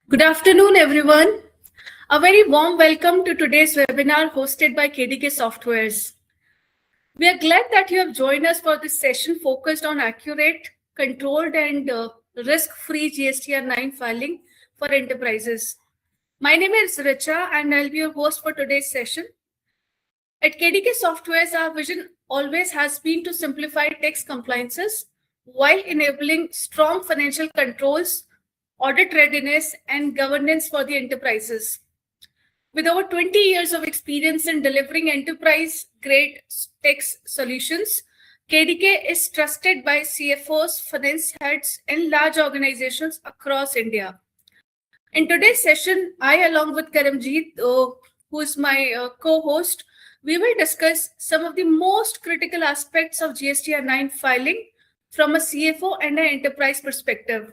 Good afternoon, everyone. A very warm welcome to today's webinar hosted by KDK Softwares. We are glad that you have joined us for this session focused on accurate, controlled, and risk-free GSTR-9 filing for enterprises. My name is Richa, and I'll be your host for today's session. At KDK Softwares, our vision always has been to simplify tax compliances while enabling strong financial controls, audit readiness, and governance for the enterprises. With over 20 years of experience in delivering enterprise-grade tax solutions, KDK is trusted by CFOs, finance heads, and large organizations across India. In today's session, I, along with Karamjeet, who is my co-host, we will discuss some of the most critical aspects of GSTR-9 filing from a CFO and an enterprise perspective,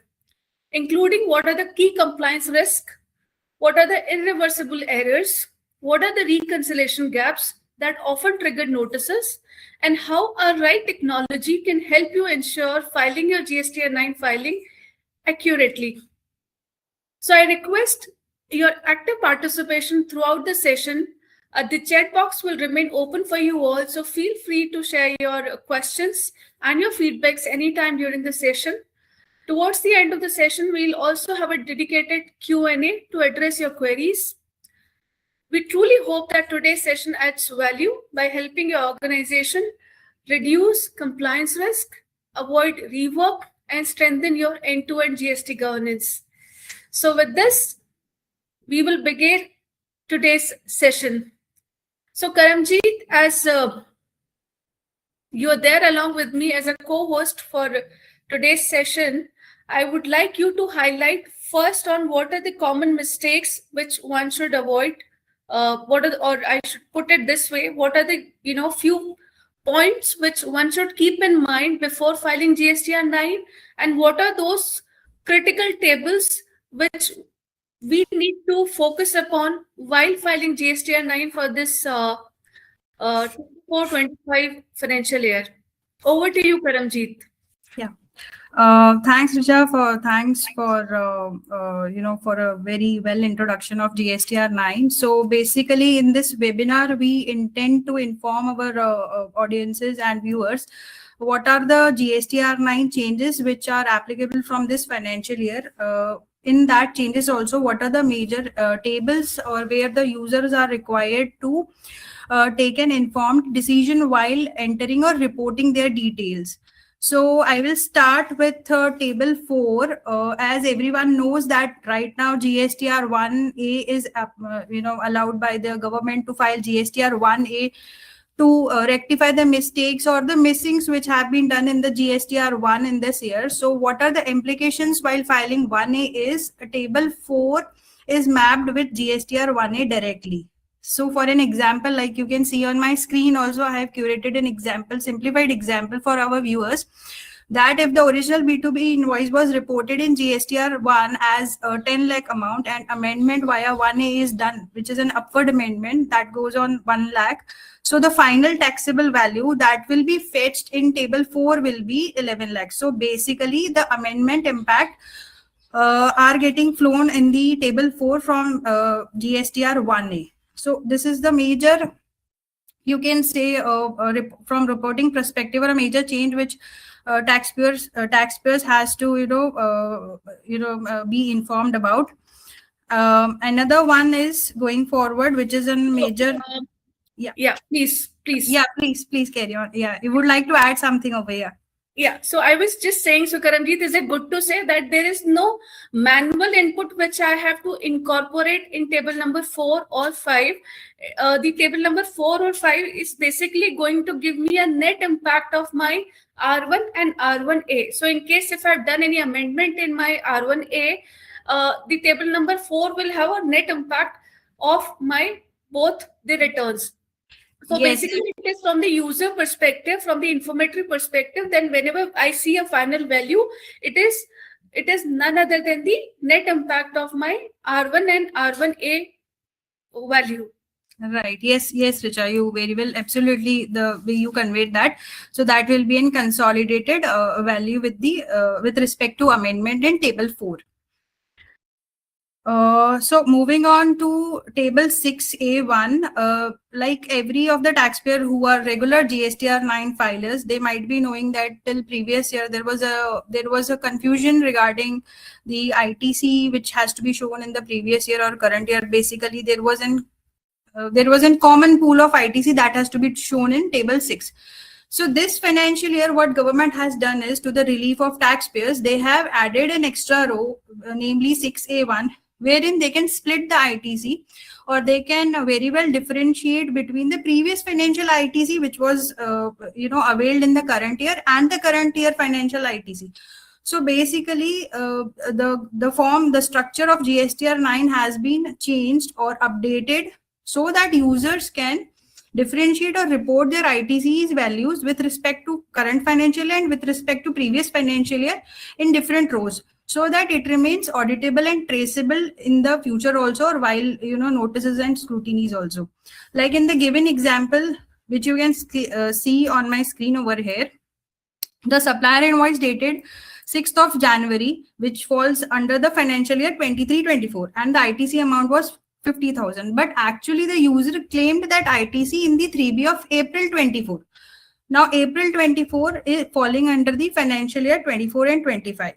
including what are the key compliance risks, what are the irreversible errors, what are the reconciliation gaps that often trigger notices, and how our right technology can help you ensure filing your GSTR-9 filing accurately. So I request your active participation throughout the session. The chat box will remain open for you all, so feel free to share your questions and your feedbacks anytime during the session. Towards the end of the session, we'll also have a dedicated Q&A to address your queries. We truly hope that today's session adds value by helping your organization reduce compliance risk, avoid rework, and strengthen your end-to-end GST governance. So with this, we will begin today's session. So Karamjeet, as you're there along with me as a co-host for today's session, I would like you to highlight first on what are the common mistakes which one should avoid. Or I should put it this way: what are the few points which one should keep in mind before filing GSTR-9, and what are those critical tables which we need to focus upon while filing GSTR-9 for this 24-25 financial year. Over to you, Karamjeet. Yeah. Thanks, Richa, for a very well introduction of GSTR-9. So basically, in this webinar, we intend to inform our audiences and viewers what are the GSTR-9 changes which are applicable from this financial year. In that changes also, what are the major tables or where the users are required to take an informed decision while entering or reporting their details. So I will start with table 4. As everyone knows that right now GSTR1A is allowed by the government to file GSTR1A to rectify the mistakes or the missings which have been done in the GSTR1 in this year. So what are the implications while filing 1A is table 4 is mapped with GSTR1A directly. So for an example, like you can see on my screen also, I have curated an example, simplified example for our viewers, that if the original B2B invoice was reported in GSTR1 as a 10 lakh amount and amendment via 1A is done, which is an upward amendment that goes on 1 lakh. So the final taxable value that will be fetched in table 4 will be 11 lakhs. So basically the amendment impact are getting flown in the table 4 from GSTR1A. So this is the major, you can say, from reporting perspective, or a major change which taxpayers has to be informed about. Another one is going forward, which is a major. Please. Yeah, please carry on. Yeah, you would like to add something over here. Yeah, so I was just saying, so Karamjeet, is it good to say that there is no manual input which I have to incorporate in table number 4 or 5? The table number 4 or 5 is basically going to give me a net impact of my R1 and R1A. So in case if I've done any amendment in my R1A, the table number 4 will have a net impact of my both the returns. So yes, basically it is from the user perspective, from the informatory perspective, then whenever I see a final value, it is none other than the net impact of my R1 and R1A value. Right. Yes, Richa, you very well, absolutely, the way you conveyed that. So that will be in consolidated value with the with respect to amendment in table 4. So moving on to table 6A1, like every of the taxpayer who are regular GSTR-9 filers, they might be knowing that till previous year there was a confusion regarding the ITC which has to be shown in the previous year or current year. Basically, there was a common pool of ITC that has to be shown in table 6. So this financial year, what government has done is, to the relief of taxpayers, they have added an extra row, namely 6A1, wherein they can split the ITC, or they can very well differentiate between the previous financial ITC, which was availed in the current year, and the current year financial ITC. So basically, the structure of GSTR9 has been changed or updated so that users can differentiate or report their ITC's values with respect to current financial year and with respect to previous financial year in different rows, so that it remains auditable and traceable in the future also, or while notices and scrutinies also. Like in the given example, which you can see on my screen over here, the supplier invoice dated 6th of January, which falls under the financial year 23-24, and the ITC amount was 50,000. But actually, the user claimed that ITC in the 3B of April 24. Now, April 24 is falling under the financial year 24 and 25.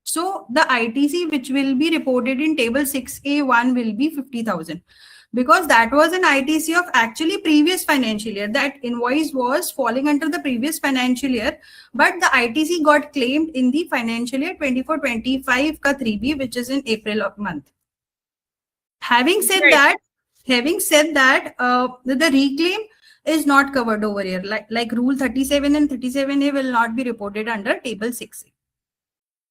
So, the ITC which will be reported in table 6A1 will be 50,000. Because that was an ITC of actually previous financial year. That invoice was falling under the previous financial year, but the ITC got claimed in the financial year 24-25 ka 3B, which is in April of month. Having said that, the reclaim is not covered over here. Like rule 37 and 37A will not be reported under table 6A.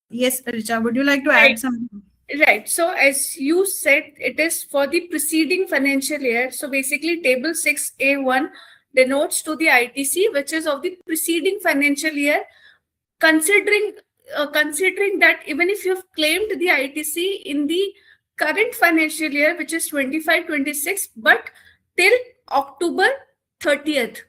Yes, Richa, would you like to add something? Right. So as you said, it is for the preceding financial year. So basically table 6A1 denotes to the ITC, which is of the preceding financial year, considering that even if you have claimed the ITC in the current financial year, which is 25-26, but till October 30th.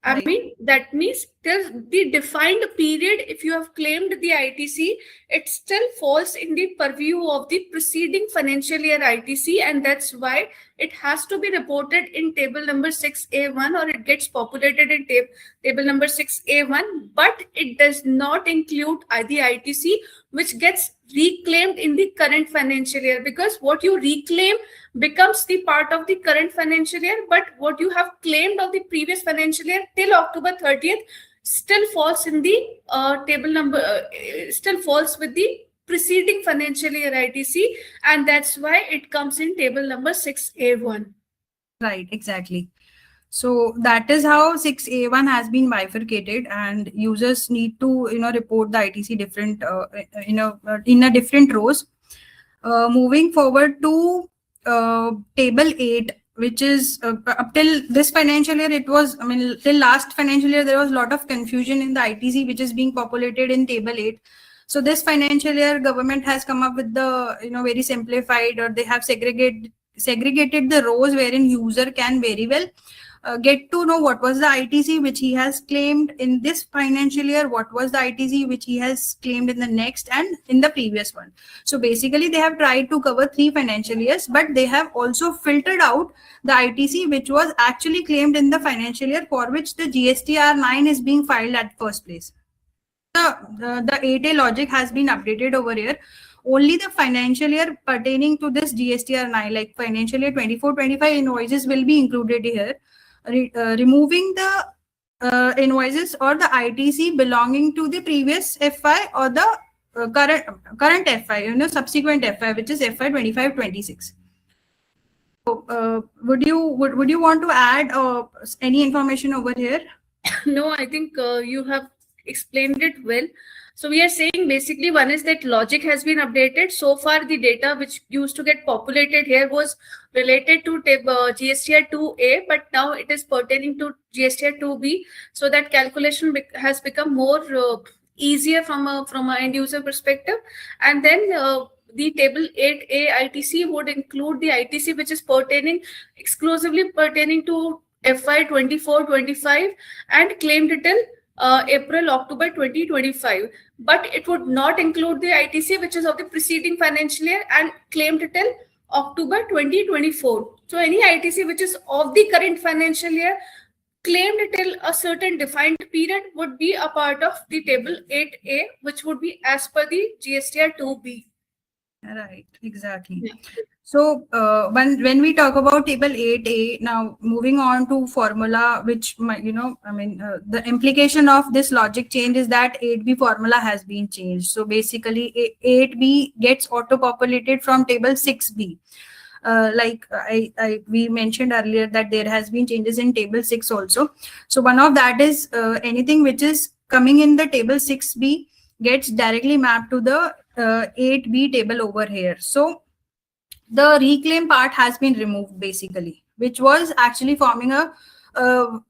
I mean, that means till the defined period, if you have claimed the ITC, it still falls in the purview of the preceding financial year ITC, and that's why it has to be reported in table number 6A1, or it gets populated in table number 6A1, but it does not include the ITC which gets reclaimed in the current financial year, because what you reclaim becomes the part of the current financial year, but what you have claimed of the previous financial year till October 30th still falls in the table number, still falls with the preceding financial year ITC, and that's why it comes in table number 6A1. Right, exactly. So that is how 6A1 has been bifurcated, and users need to report the ITC different in a different rows. Moving forward to table 8, which is up till this financial year, it was, till last financial year, there was a lot of confusion in the ITC, which is being populated in table 8. So this financial year, government has come up with the, very simplified, or they have segregated the rows wherein user can very well get to know what was the ITC which he has claimed in this financial year, what was the ITC which he has claimed in the next and in the previous one. So basically, they have tried to cover 3 financial years, but they have also filtered out the ITC which was actually claimed in the financial year for which the GSTR-9 is being filed at first place. The 8A logic has been updated over here. Only the financial year pertaining to this GSTR-9, like financial year 24-25 invoices, will be included here. Removing the invoices or the ITC belonging to the previous FI or the current FI, subsequent FI, which is FI 25-26. So, would you want to add any information over here? No, I think you have explained it well. So we are saying basically one is that logic has been updated. So far, the data which used to get populated here was related to GSTR2A, but now it is pertaining to GSTR2B. So that calculation has become more easier from an end user perspective. And then the table 8A ITC would include the ITC which is exclusively pertaining to FY 24-25 and claimed till April-October 2025, but it would not include the ITC which is of the preceding financial year and claimed till October 2024. So any ITC which is of the current financial year claimed till a certain defined period would be a part of the table 8A, which would be as per the GSTR-2B. Right, exactly. Yeah. So when we talk about table 8A, now moving on to formula, which the implication of this logic change is that 8B formula has been changed. So basically 8B gets auto-populated from table 6B. We mentioned earlier that there has been changes in table 6 also. So one of that is anything which is coming in the table 6B gets directly mapped to the 8B table over here. So the reclaim part has been removed basically, which was actually forming a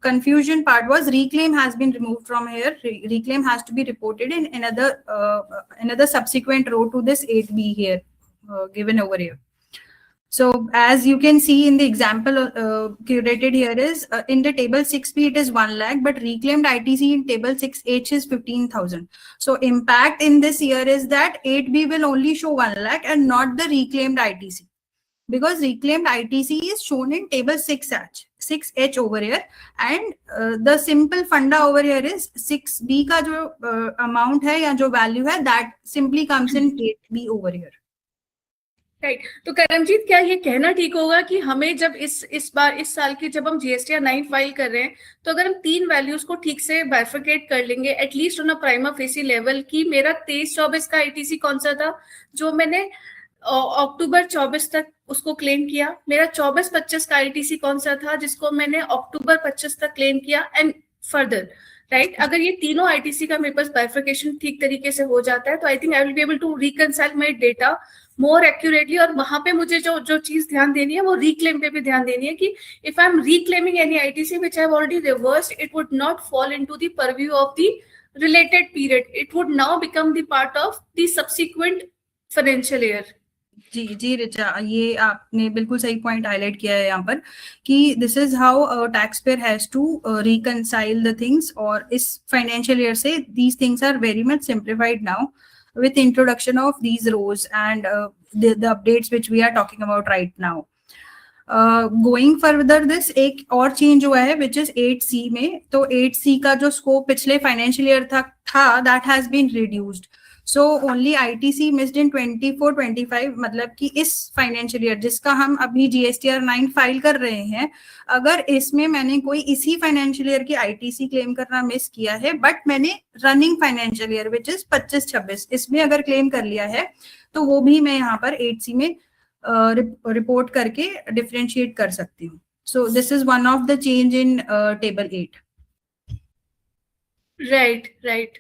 confusion part was reclaim has been removed from here. Reclaim has to be reported in another subsequent row to this 8B here given over here. So as you can see in the example curated here is in the table 6B it is 1 lakh, but reclaimed ITC in table 6H is 15,000. So impact in this year is that 8B will only show 1 lakh and not the reclaimed ITC, because reclaimed ITC is shown in table 6H over here, and the simple funda over here is 6B का जो amount है या जो value है that simply comes in 8B over here. Right तो करमजीत, क्या ये कहना ठीक होगा कि हमें जब इस बार इस साल की जब हम GSTR-9 फाइल कर रहे हैं तो अगर हम 3 वैल्यूज को ठीक से बाइफरकेट कर लेंगे at least on a prima facie level की मेरा 23-24 का ITC कौन सा था जो मैंने अक्टूबर 24 तक उसको क्लेम किया, मेरा 24-25 का ITC कौन सा था जिसको मैंने अक्टूबर 25 तक क्लेम किया एंड फर्दर, राइट? अगर ये तीनों ITC का मेरे पास बाइफरकेशन ठीक तरीके से हो जाता है तो I think I will be able to reconcile my data more accurately. और वहां पे मुझे जो चीज ध्यान देनी है वो रिक्लेम पे भी ध्यान देनी है कि if I am reclaiming any ITC which I have already reversed, it would not fall into the purview of the related period, it would now become the part of the subsequent financial year. जी रिचा, ये आपने बिल्कुल सही point highlight किया है यहाँ पर कि this is how tax payer has to reconcile the things, और इस फाइनेंशियल ईयर से these things are very much simplified now with introduction of these rows and the updates which we are talking about right now. Going further, this एक और change हुआ है which is 8C में। तो 8C का जो scope पिछले financial year था that has been reduced. So only ITC missed in 24-25, मतलब कि इस फाइनेंशियल ईयर जिसका हम अभी GSTR-9 फाइल कर रहे हैं, अगर इसमें मैंने कोई इसी फाइनेंशियल ईयर की ITC क्लेम करना मिस किया है बट मैंने running financial year which is 25-26 इसमें अगर क्लेम कर लिया है तो वो भी मैं यहाँ पर 8C में रिपोर्ट करके डिफरेंशिएट कर सकती हूँ. So this is one of the change in table 8. Right.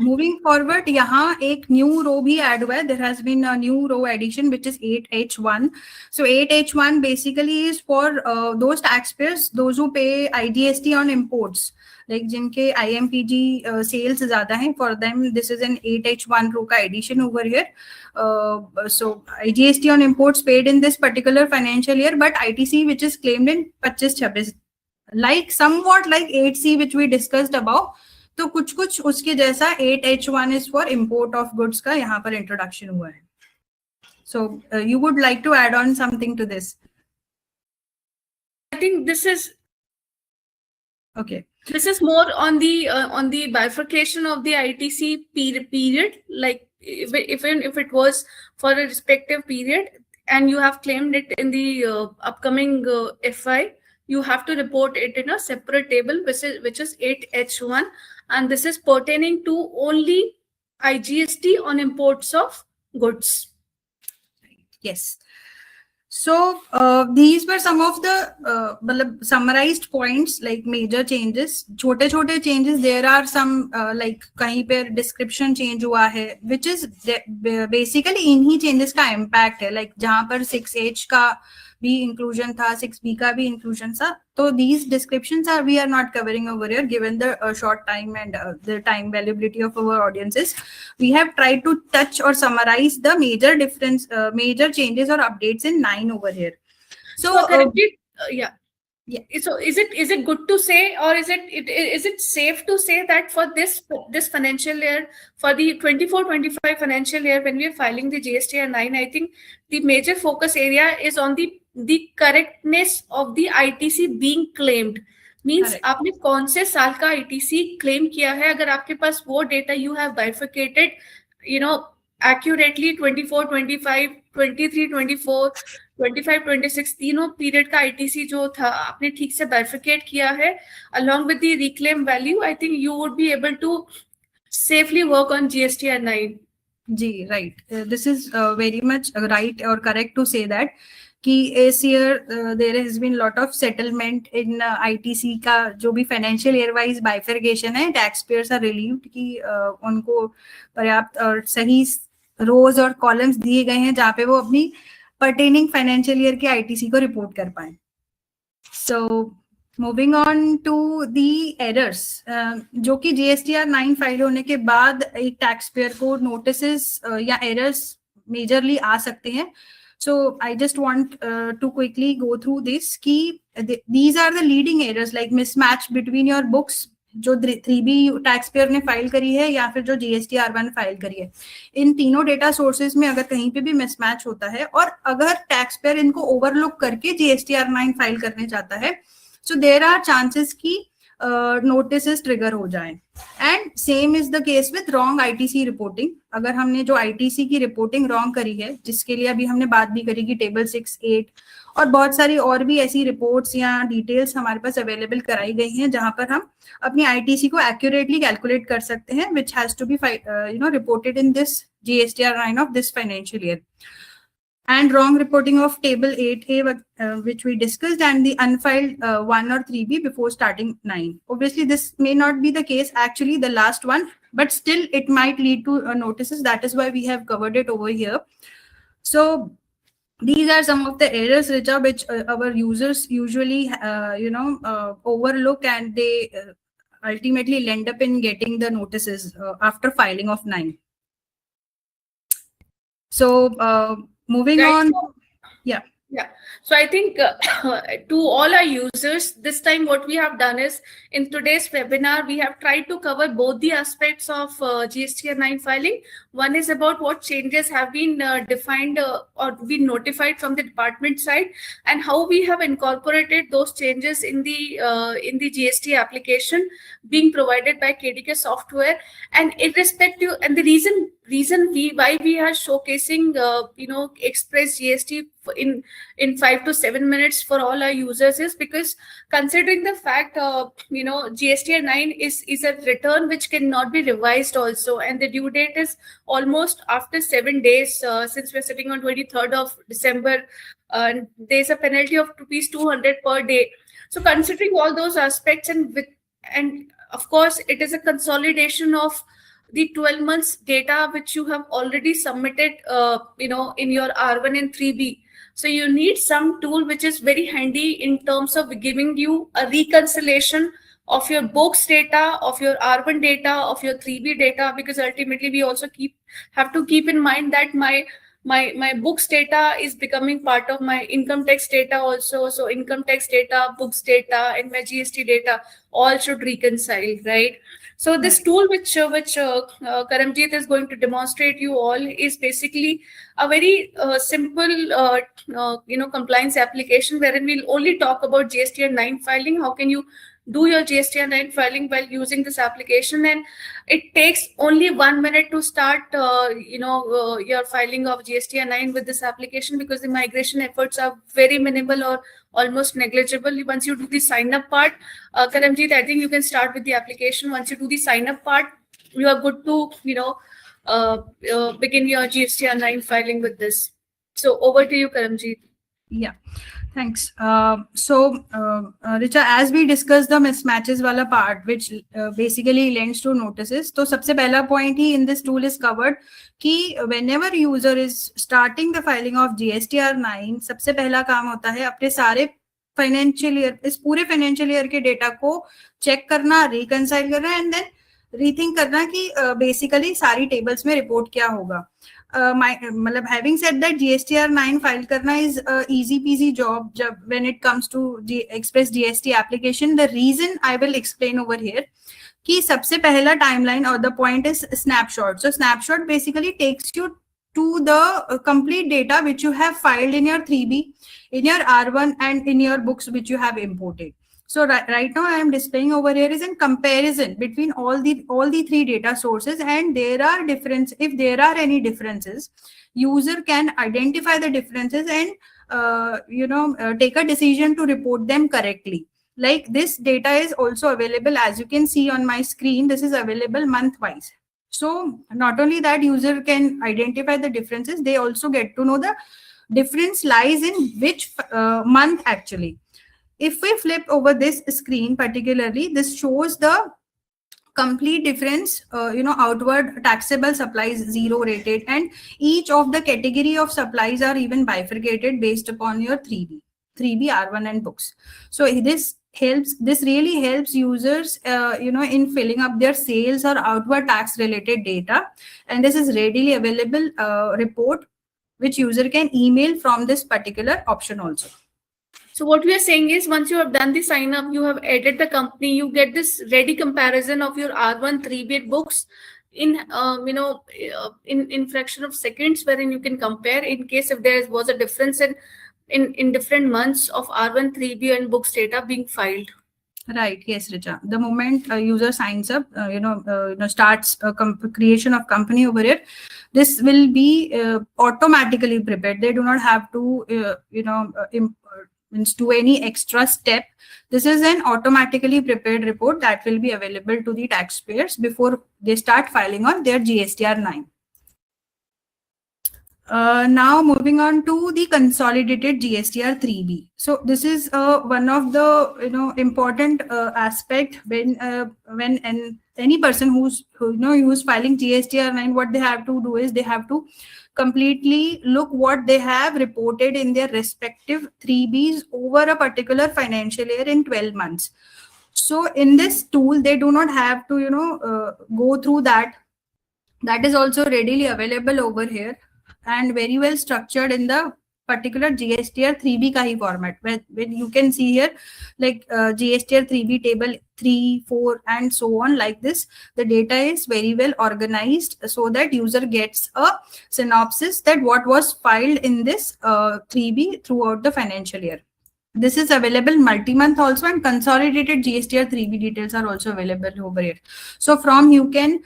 Moving forward, यहाँ एक न्यू रो भी ऐड हुआ है. There has been a new row addition which is 8H1. So 8H1 basically is for those tax payers those who pay IGST on imports, like जिनके IMPG sales ज्यादा हैं, for them this is an 8H1 row का addition over here. So IGST on imports paid in this particular financial year but ITC which is claimed in 25-26, like somewhat like 8C which we discussed above. तो कुछ उसके जैसा 8H1 is for import of goods का यहाँ पर introduction हुआ है. So you would like to add on something to this? I think this is okay. This is more on the bifurcation of the ITC period. Like if it was for a respective period and you have claimed it in the upcoming FI, you have to report it in a separate table which is 8H1, and this is pertaining to only IGST on imports of goods. Yes. So these were some of the summarized points, like major changes. छोटे changes, there are some like कहीं पे description change हुआ है which is basically इन्हीं changes का impact है, like जहाँ पर 6H का भी inclusion था, 6B का भी inclusion था. तो these descriptions we are not covering over here given the short time and the time valuability of our audiences. We have tried to touch or summarize the major difference, major changes or updates in 9 over here. So yeah. Yeah. So is it good to say, or is it safe to say that for this financial year, for the 24-25 financial year, when we are filing the GSTR-9, I think the major focus area is on the correctness of the ITC being claimed. Means Correct. आपने कौन से साल का ITC claim किया है, अगर आपके पास वो data you have bifurcated, accurately 24-25, 23-24, 25-26 तीनों पीरियड का आईटीसी जो था आपने ठीक से बाइफिकेट किया है along with the reclaim value, I think you would be able to safely work on GSTR-9. Ji, right. This is very much right or correct to say that कि इस year there has been lot of settlement in ITC का जो भी financial year wise bifurcation है, tax payers are relieved कि उनको पर्याप्त और सही रोज और कॉलम्स दिए गए हैं जहाँ पे वो अपनी पर्टेनिंग फाइनेंशियल ईयर के आईटीसी को रिपोर्ट कर पाए. So moving on to the errors, जो कि GSTR-9 फाइल होने के बाद एक टैक्स पेयर को नोटिसेस या एरर्स मेजरली आ सकते हैं. So I just want to quickly go through this. These are the leading errors like mismatch between your books जो 3B टैक्स पेयर ने फाइल करी है या फिर जो GSTR1 फाइल करी है. इन तीनों डेटा सोर्सेज में अगर कहीं पे भी मिसमैच होता है और अगर टैक्स पेयर इनको ओवरलुक करके GSTR9 फाइल करने चाहता है, so there are chances कि नोटिसेस ट्रिगर हो जाए. And same is the case with wrong ITC reporting. अगर हमने जो आईटीसी की रिपोर्टिंग रॉन्ग करी है, जिसके लिए अभी हमने बात भी करी कि टेबल 6, 8 और बहुत सारी और भी ऐसी रिपोर्ट्स या डिटेल्स हमारे पास अवेलेबल कराई गई हैं जहां पर हम अपनी आईटीसी को एक्यूरेटली कैलकुलेट कर सकते हैं, which has to be reported in this GSTR-9 of this financial year. And wrong reporting of table 8A, which we discussed, and the unfiled 1 or 3B before starting 9. Obviously, this may not be the case, actually, the last one, but still it might lead to notices. That is why we have covered it over here. So these are some of the errors, Richa, which our users usually, overlook, and they ultimately end up in getting the notices after filing of 9. So, moving Right. on, yeah. So I think to all our users, this time what we have done is, in today's webinar, we have tried to cover both the aspects of GSTR-9 filing. One is about what changes have been defined or been notified from the department side, and how we have incorporated those changes in the GST application being provided by KDK software. And irrespective, and the reason why we are showcasing Express GST in 5 to 7 minutes for all our users is because, considering the fact GSTR-9 is a return which cannot be revised also, and the due date is almost after 7 days, since we're sitting on 23rd of December, and there's a penalty of ₹200 per day. So considering all those aspects, and of course it is a consolidation of the 12 months data which you have already submitted in your R1 and 3B. So you need some tool which is very handy in terms of giving you a reconciliation of your books data, of your R1 data, of your 3B data, because ultimately we also have to keep in mind that my books data is becoming part of my income tax data also. So income tax data, books data, and my GST data all should reconcile, right? So this tool which Karamjit is going to demonstrate you all is basically a very simple compliance application, wherein we'll only talk about GSTR-9 filing. How can you do your GSTR-9 filing while using this application? And it takes only 1 minute to start your filing of GSTR-9 with this application, because the migration efforts are very minimal or almost negligible. Once you do the sign up part, Karamjit, I think you can start with the application. Once you do the sign up part, you are good to begin your GSTR-9 filing with this. So over to you, Karamjit. Yeah, thanks. Richa, as we discussed the mismatches wala part, which basically lends to notices, तो सबसे पहला point he in this tool is covered कि whenever user is starting the filing of GSTR-9, सबसे पहला काम होता है अपने सारे फाइनेंशियल ईयर, इस पूरे फाइनेंशियल ईयर के डेटा को चेक करना, रिकंसाइल करना, एंड देन रीथिंक करना कि बेसिकली सारी टेबल्स में रिपोर्ट क्या होगा. मतलब having said that, GSTR9 file करना is easy peasy job जब when it comes to Express GST application. The reason I will explain over here कि सबसे पहला timeline or the point is snapshot. So snapshot basically takes you to the complete data which you have filed in your 3B, in your R1 and in your books which you have imported. So right now I am displaying over here is in comparison between all the three data sources, and there are difference. If there are any differences, user can identify the differences and take a decision to report them correctly. Like this data is also available, as you can see on my screen. This is available month wise. So not only that, user can identify the differences, they also get to know the difference lies in which month actually. If we flip over this screen particularly, this shows the complete difference, outward taxable supplies 0 rated, and each of the category of supplies are even bifurcated based upon your 3B, R1 and books. So this really helps users, in filling up their sales or outward tax related data. And this is readily available report which user can email from this particular option also. So what we are saying is, once you have done the sign up, you have added the company, you get this ready comparison of your R1 3B books in in fraction of seconds, wherein you can compare in case if there was a difference in different months of R1 3B and books data being filed. Right. Yes, Richa. The moment a user signs up, starts a creation of company over here, this will be automatically prepared. They do not have to, do any extra step. This is an automatically prepared report that will be available to the taxpayers before they start filing on their GSTR-9. Now moving on to the consolidated GSTR-3B. So this is one of the important aspect when any person who's filing GSTR-9, what they have to do is they have to completely look what they have reported in their respective 3Bs over a particular financial year in 12 months. So in this tool, they do not have to go through that. That is also readily available over here and very well structured in the particular GSTR 3B kahi format, when you can see here like GSTR 3B table 3, 4 and so on. Like this, the data is very well organized so that user gets a synopsis that what was filed in this 3B throughout the financial year. This is available multi-month also, and consolidated GSTR 3B details are also available over here. So from you can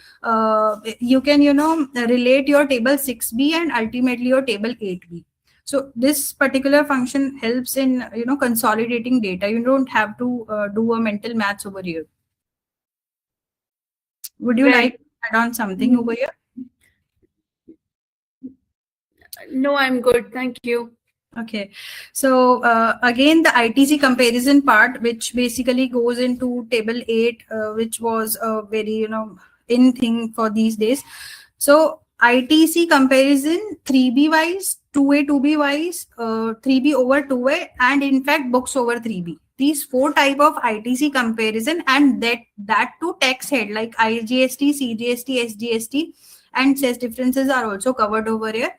relate your table 6B and ultimately your table 8B. So this particular function helps in consolidating data. You don't have to do a mental maths over here. Would you like to add on something over here? No, I'm good. Thank you. Okay, so again the ITC comparison part, which basically goes into table 8, which was a very in thing for these days. So ITC comparison 3B wise, 2A 2B wise, 3B over 2A, and in fact books over 3B. These 4 type of ITC comparison, and that to tax head like IGST, CGST, SGST, and cess differences are also covered over here.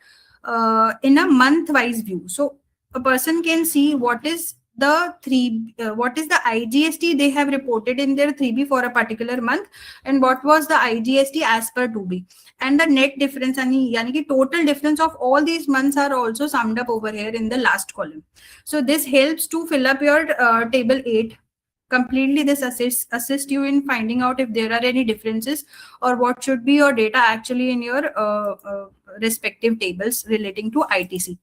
In a month-wise view, so a person can see what is the IGST they have reported in their 3B for a particular month, and what was the IGST as per 2B, and the net difference, yani ki total difference of all these months are also summed up over here in the last column. So this helps to fill up your table 8 completely. This assist you in finding out if there are any differences or what should be your data actually in your respective tables relating to ITC.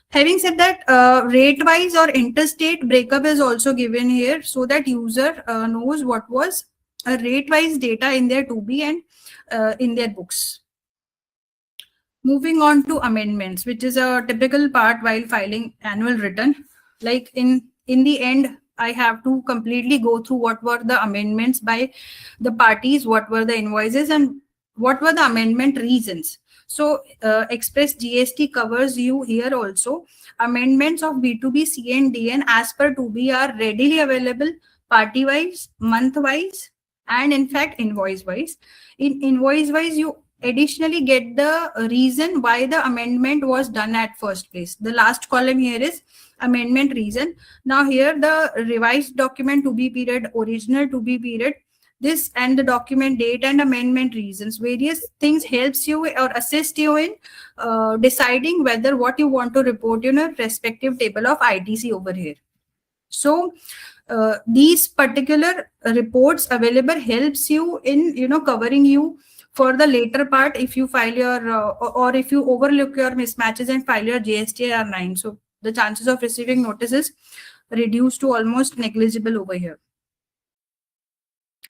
Having said that, rate wise or interstate breakup is also given here so that user knows what was a rate wise data in their 2B and in their books. Moving on to amendments, which is a typical part while filing annual return. Like in the end, I have to completely go through what were the amendments by the parties, what were the invoices, and what were the amendment reasons. So Express GST covers you here also. Amendments of B2B, C and DN as per 2B are readily available party-wise, month-wise, and in fact invoice wise. In invoice wise, you additionally get the reason why the amendment was done at first place. The last column here is amendment reason. Now here the revised document to be period, original to be period, this and the document date and amendment reasons. Various things helps you or assist you in deciding whether what you want to report in a respective table of ITC over here. So these particular reports available helps you in covering you for the later part if you file your or if you overlook your mismatches and file your GSTR-9. So the chances of receiving notices reduced to almost negligible over here.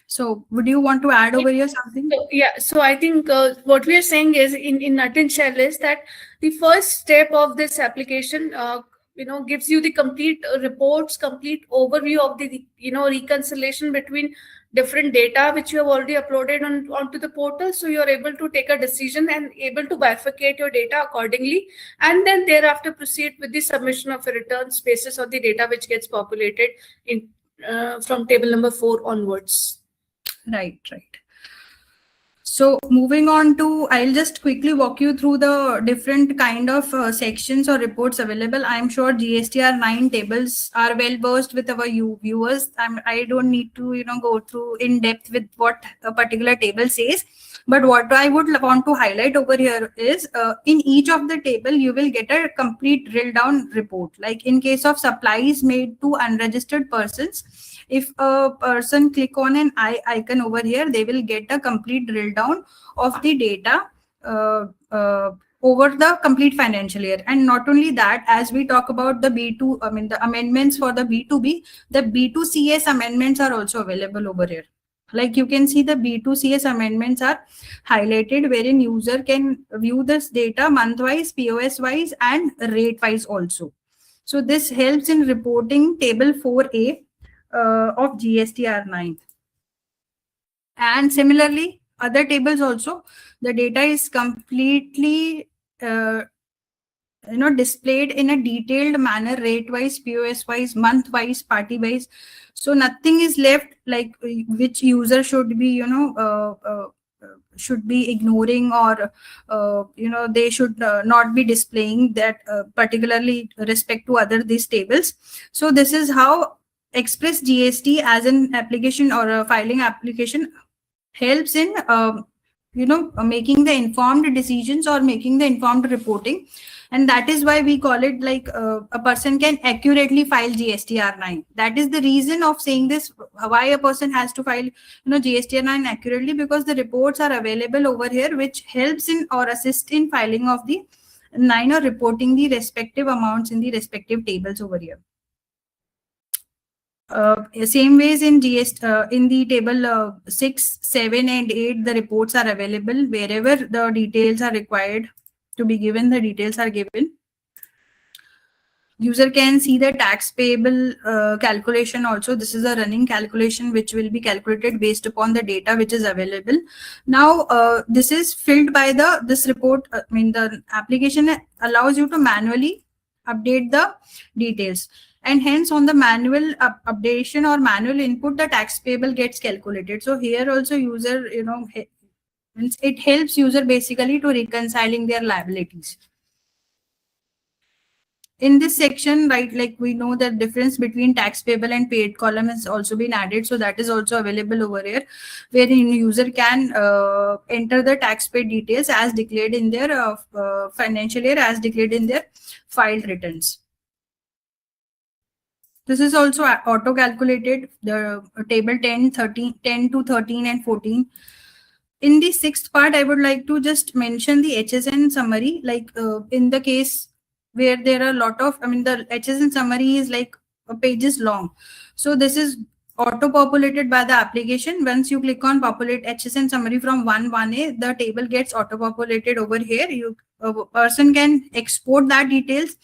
So would you want to add over here something? So I think what we are saying is in nutshell is that the first step of this application gives you the complete reports, complete overview of the reconciliation between different data which you have already uploaded onto the portal, so you're able to take a decision and able to bifurcate your data accordingly, and then thereafter proceed with the submission of a return basis on the data which gets populated in from table number 4 onwards. Right. So moving on to, I'll just quickly walk you through the different kind of sections or reports available. I'm sure GSTR-9 tables are well versed with our viewers. I don't need to go through in depth with what a particular table says. But what I would want to highlight over here is in each of the table, you will get a complete drill down report. Like in case of supplies made to unregistered persons, if a person click on an icon over here, they will get a complete drill down of the data over the complete financial year. And not only that, as we talk about the the amendments for the B2B, the B2CS amendments are also available over here. Like you can see the B2CS amendments are highlighted, wherein user can view this data month-wise, POS-wise, and rate-wise also. So this helps in reporting table 4A of GSTR-9. And similarly, other tables also, the data is completely displayed in a detailed manner, rate-wise, POS-wise, month-wise, party-wise. So nothing is left like which user should be should be ignoring, or they should not be displaying that particularly respect to other these tables. So this is how Express GST as an application or a filing application helps in making the informed decisions or making the informed reporting. And that is why we call it like a person can accurately file GSTR-9. That is the reason of saying this, why a person has to file GSTR-9 accurately, because the reports are available over here which helps in or assist in filing of the 9 or reporting the respective amounts in the respective tables over here. Same ways in in the table 6, 7, and 8, the reports are available. Wherever the details are required to be given, the details are given. User can see the tax payable calculation also. This is a running calculation which will be calculated based upon the data which is available. Now, this is filled by this report. The application allows you to manually update the details. And hence on the manual updation or manual input, the tax payable gets calculated. So here also user, it helps user basically to reconciling their liabilities. In this section, right, like we know that difference between tax payable and paid column has also been added. So that is also available over here, wherein user can enter the tax paid details as declared in their financial year, as declared in their filed returns. This is also auto calculated, the table 10 to 13 and 14. In the 6th part, I would like to just mention the HSN summary. Like in the case where there are a lot of, the HSN summary is like pages long. So this is auto populated by the application. Once you click on populate HSN summary from 1A, the table gets auto populated over here. A person can export that details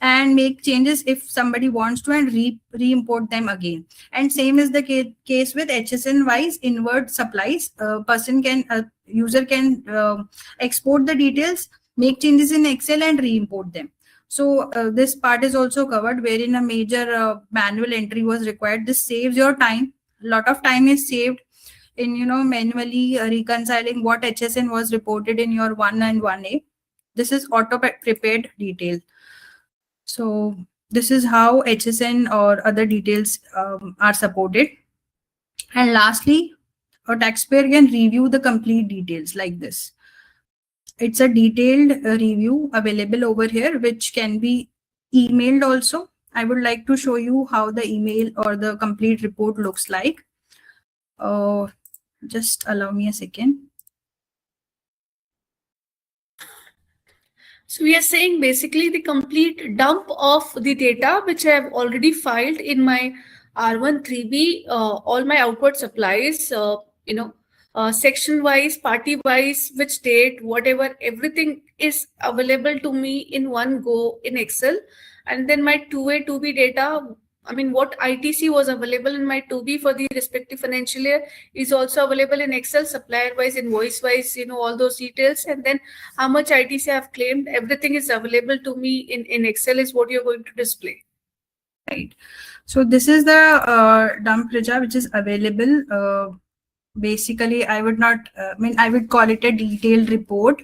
and make changes if somebody wants to, and re-import them again. And same is the case with HSN wise inward supplies. User can export the details, make changes in Excel, and re-import them. So this part is also covered, wherein a major manual entry was required. This saves your time. A lot of time is saved. in manually reconciling what HSN was reported in your 1 and 1A. This is auto prepared detail. So this is how HSN or other details are supported. And lastly, a taxpayer can review the complete details like this. It's a detailed review available over here, which can be emailed also. I would like to show you how the email or the complete report looks like. Just allow me a second. So we are saying basically the complete dump of the data which I have already filed in my R1 3B, all my outward supplies, section wise, party wise, which date, whatever, everything is available to me in one go in Excel. And then my 2A, 2B data, I mean, what ITC was available in my 2B for the respective financial year is also available in Excel, supplier wise, invoice wise, all those details. And then how much ITC I've claimed, everything is available to me in Excel is what you're going to display. Right. So this is the dump, Rija, which is available. Basically, I would not, I would call it a detailed report,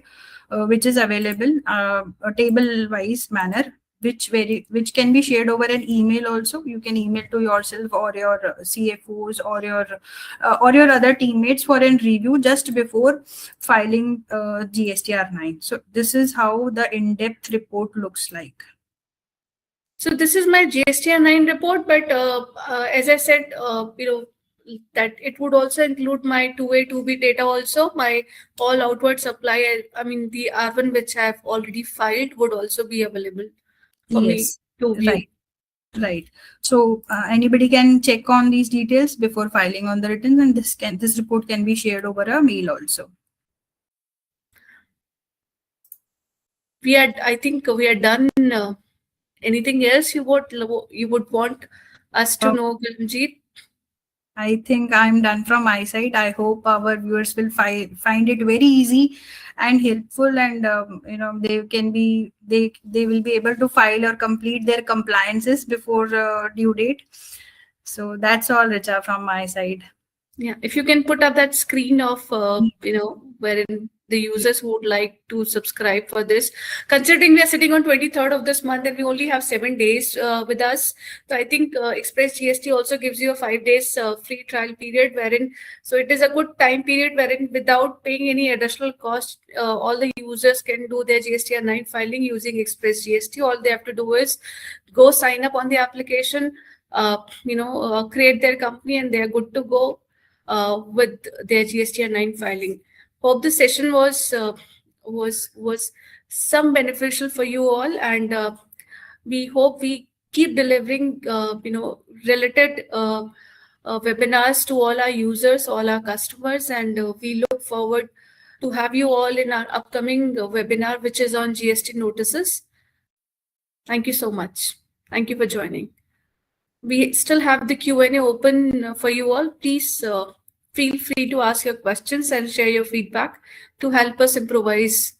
which is available a table-wise manner, which can be shared over an email also. You can email to yourself or your CFOs or your other teammates for a review just before filing GSTR-9. So this is how the in-depth report looks like. So this is my GSTR-9 report, but as I said, that it would also include my 2A, 2B data also. My all outward supply, I mean the R1 which I have already filed would also be available for me to view. Right. Right. So anybody can check on these details before filing on the returns, and this report can be shared over a mail also. I think we are done. Anything else you would want us to know, Galanjeet? I think I'm done from my side. I hope our viewers will find it very easy and helpful, and they will be able to file or complete their compliances before due date. So that's all, Richa, from my side. Yeah, if you can put up that screen of wherein the users who would like to subscribe for this, considering we are sitting on 23rd of this month and we only have 7 days with us. So I think Express GST also gives you a 5 days free trial period, wherein so it is a good time period wherein without paying any additional cost, all the users can do their GSTR-9 filing using Express GST. All they have to do is go sign up on the application, create their company, and they are good to go with their GSTR-9 filing. Hope the session was some beneficial for you all, and we hope we keep delivering related webinars to all our users, all our customers, and we look forward to have you all in our upcoming webinar, which is on GST notices. Thank you so much. Thank you for joining. We still have the Q&A open for you all. Please feel free to ask your questions and share your feedback to help us improvise